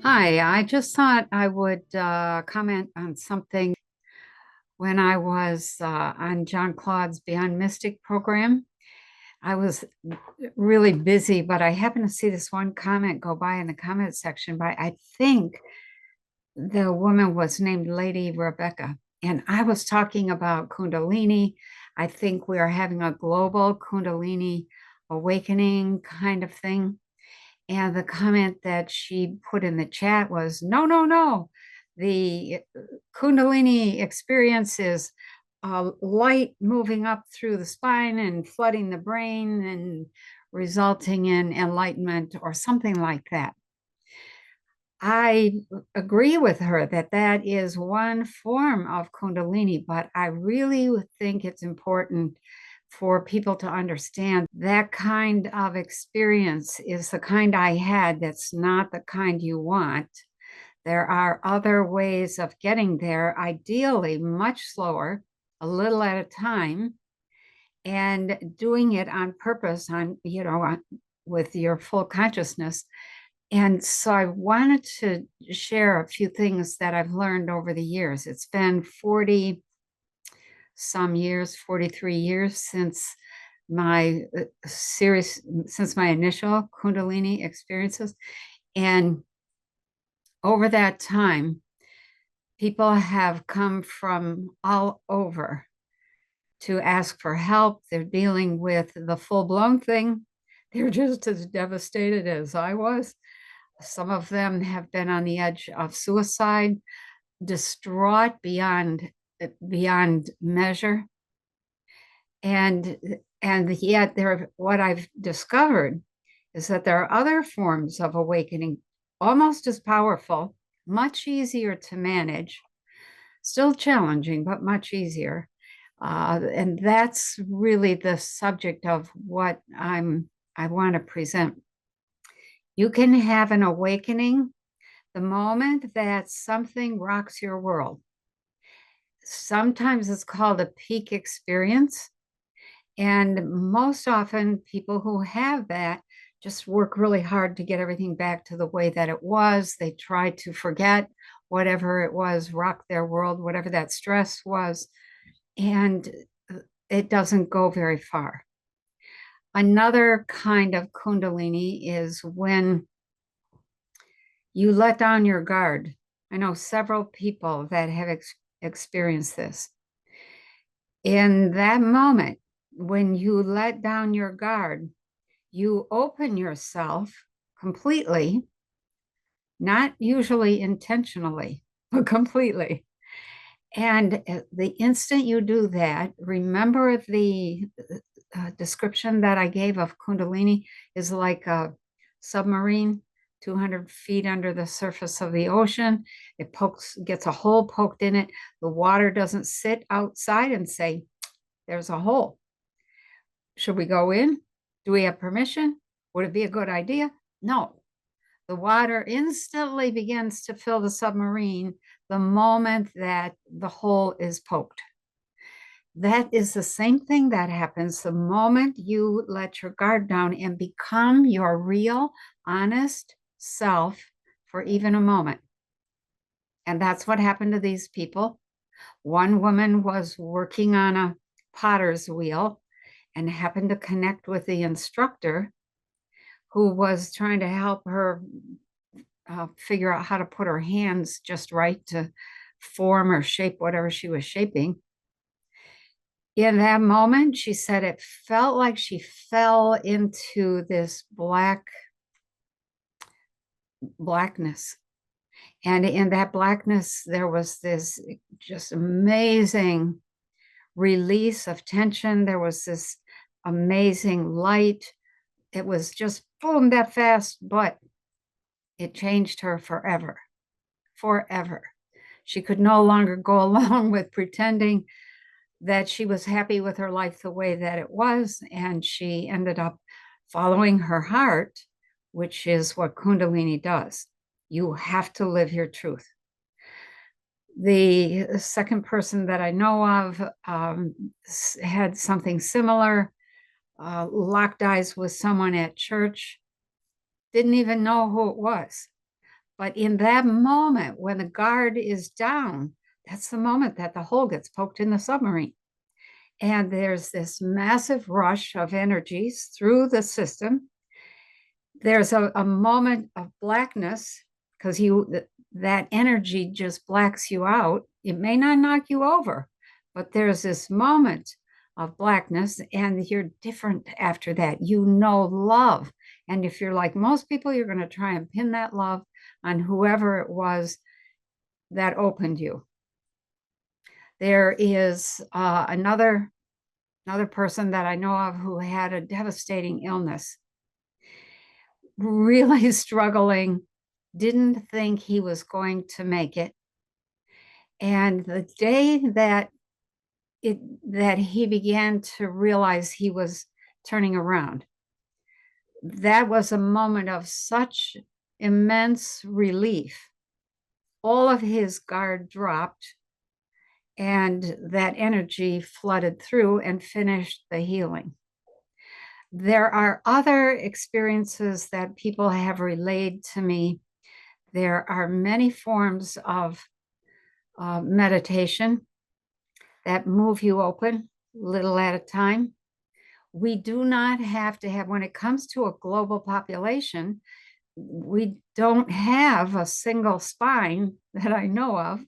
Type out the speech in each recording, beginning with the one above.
Hi, I just thought I would comment on something when I was on John Claude's Beyond Mystic program. I was really busy, but I happened to see this one comment go by in the comment section by, I think the woman was named Lady Rebecca. And I was talking about Kundalini. I think we are having a global Kundalini awakening kind of thing. And the comment that she put in the chat was, no, no, no. The Kundalini experience is light moving up through the spine and flooding the brain and resulting in enlightenment or something like that. I agree with her that that is one form of Kundalini, but I really think it's important for people to understand that kind of experience is the kind I had that's not the kind you want. There are other ways of getting there, ideally much slower, a little at a time, and doing it on purpose, with your full consciousness. And so I wanted to share a few things that I've learned over the years. It's been 40 some years, 43 years my since my initial Kundalini experiences. And over that time, people have come from all over to ask for help. They're dealing with the full blown thing. They're just as devastated as I was. Some of them have been on the edge of suicide, distraught beyond measure. And yet there what I've discovered is that there are other forms of awakening almost as powerful, much easier to manage, still challenging, but much easier. And that's really the subject of what I want to present. You can have an awakening the moment that something rocks your world. Sometimes it's called a peak experience. And most often, people who have that just work really hard to get everything back to the way that it was. They try to forget whatever it was, rock their world, whatever that stress was, and it doesn't go very far. Another kind of Kundalini is when you let down your guard. I know several people that have experienced this. In that moment, when you let down your guard, you open yourself completely, not usually intentionally, but completely. And the instant you do that, remember the description that I gave of Kundalini is like a submarine 200 feet under the surface of the ocean. It gets a hole poked in it. The water doesn't sit outside and say, there's a hole. Should we go in? Do we have permission? Would it be a good idea? No. The water instantly begins to fill the submarine the moment that the hole is poked. That is the same thing that happens the moment you let your guard down and become your real, honest self for even a moment. And that's what happened to these people. One woman was working on a potter's wheel and happened to connect with the instructor who was trying to help her figure out how to put her hands just right to form or shape whatever she was shaping. In that moment, she said it felt like she fell into this blackness. And in that blackness, there was this just amazing release of tension. There was this amazing light. It was just boom, that fast, but it changed her forever, forever. She could no longer go along with pretending that she was happy with her life the way that it was. And she ended up following her heart, which is what Kundalini does. You have to live your truth. The second person that I know of had something similar, locked eyes with someone at church, didn't even know who it was, But in that moment, when the guard is down, that's the moment that the hole gets poked in the submarine. And there's this massive rush of energies through the system. There's a moment of blackness because that energy just blacks you out. It may not knock you over, but there's this moment of blackness, and you're different after that. You know love. And if you're like most people, you're going to try and pin that love on whoever it was that opened you. There is another person that I know of who had a devastating illness, really struggling, didn't think he was going to make it. And the day that he began to realize he was turning around, that was a moment of such immense relief. All of his guard dropped, and that energy flooded through and finished the healing. There are other experiences that people have relayed to me. There are many forms of meditation that move you open little at a time. We do not have to have, when it comes to a global population, we don't have a single spine that I know of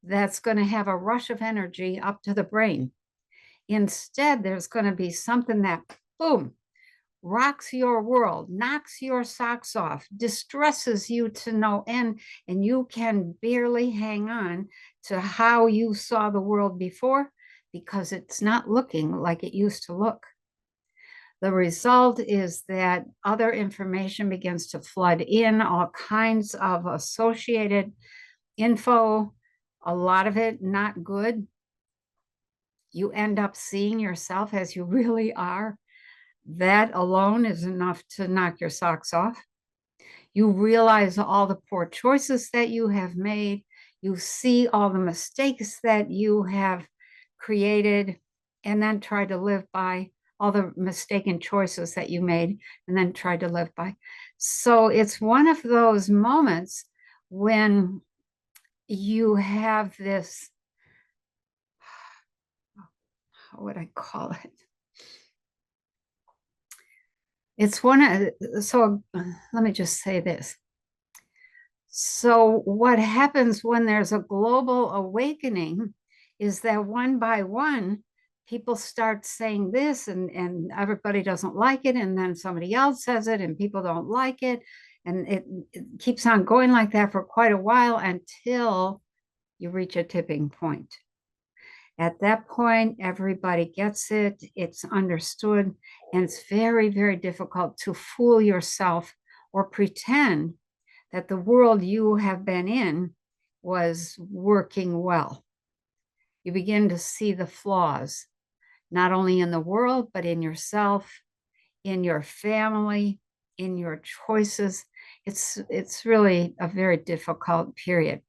that's going to have a rush of energy up to the brain. Instead, there's going to be something that, boom, rocks your world, knocks your socks off, distresses you to no end, and you can barely hang on to how you saw the world before because it's not looking like it used to look. The result is that other information begins to flood in, all kinds of associated info, a lot of it not good. You end up seeing yourself as you really are. That alone is enough to knock your socks off. You realize all the poor choices that you have made. You see all the mistakes that you have created and then try to live by all the mistaken choices that you made and then try to live by. So it's one of those moments when you have this, how would I call it? It's one of, so let me just say this. So what happens when there's a global awakening is that one by one, people start saying this and everybody doesn't like it. And then somebody else says it and people don't like it. And it keeps on going like that for quite a while until you reach a tipping point. At that point, everybody gets it, it's understood, and it's very, very difficult to fool yourself or pretend that the world you have been in was working well. You begin to see the flaws, not only in the world, but in yourself, in your family, in your choices. It's really a very difficult period.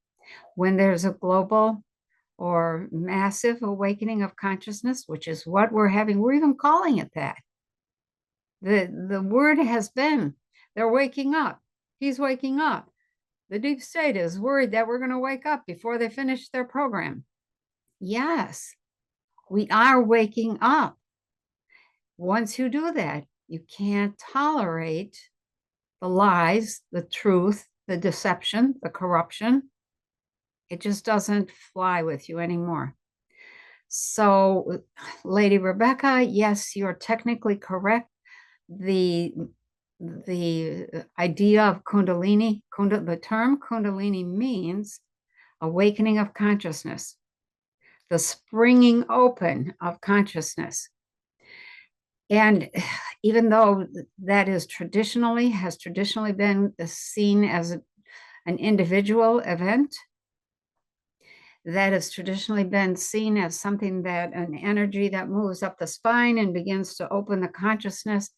When there's a global or massive awakening of consciousness, which is what we're having. We're even calling it that. The word has been, they're waking up. He's waking up. The deep state is worried that we're going to wake up before they finish their program. Yes, we are waking up. Once you do that, you can't tolerate the lies, the truth, the deception, the corruption. It just doesn't fly with you anymore. So, Lady Rebecca, yes, you're technically correct. The idea of Kundalini, the term Kundalini means awakening of consciousness, the springing open of consciousness. And even though that has traditionally been seen as an individual event, that has traditionally been seen as something that an energy that moves up the spine and begins to open the consciousness.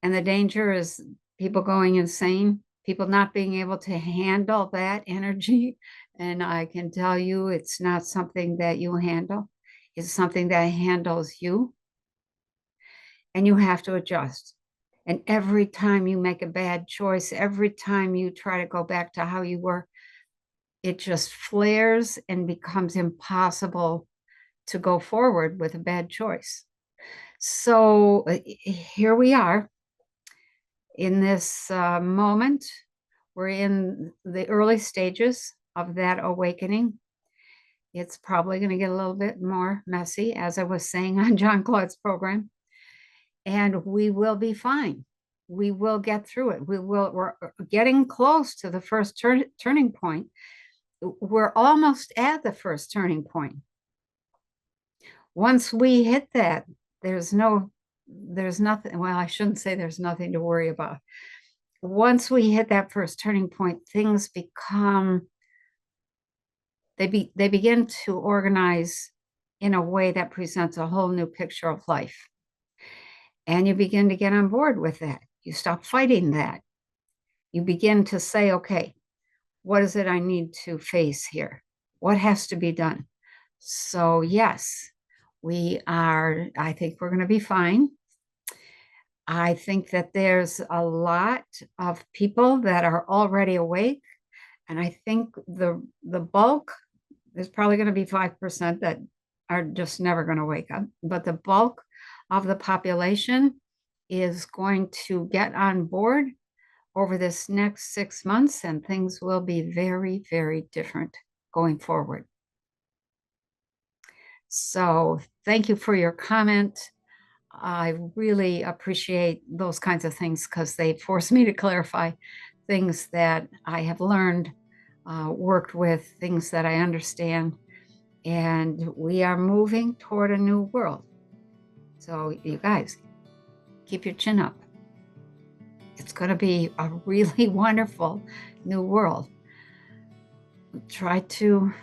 And the danger is people going insane, people not being able to handle that energy. And I can tell you, it's not something that you handle. It's something that handles you. And you have to adjust. And every time you make a bad choice, every time you try to go back to how you were, it just flares and becomes impossible to go forward with a bad choice. So here we are in this moment. We're in the early stages of that awakening. It's probably going to get a little bit more messy, as I was saying on John Claude's program, and we will be fine. We will get through it. We're getting close to the first turning point. We're almost at the first turning point. Once we hit that, there's nothing. Well, I shouldn't say there's nothing to worry about. Once we hit that first turning point, things become, they begin to organize in a way that presents a whole new picture of life. And you begin to get on board with that. You stop fighting that. You begin to say, okay, what is it I need to face here? What has to be done? So, yes, I think we're going to be fine. I think that there's a lot of people that are already awake. And I think the bulk, there's probably going to be 5% that are just never going to wake up. But the bulk of the population is going to get on board over this next 6 months, and things will be very, very different going forward. So thank you for your comment. I really appreciate those kinds of things because they force me to clarify things that I have learned, worked with, things that I understand, and we are moving toward a new world. So you guys, keep your chin up. It's going to be a really wonderful new world. Try to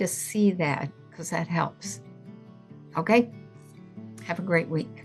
see that because that helps. Okay? Have a great week.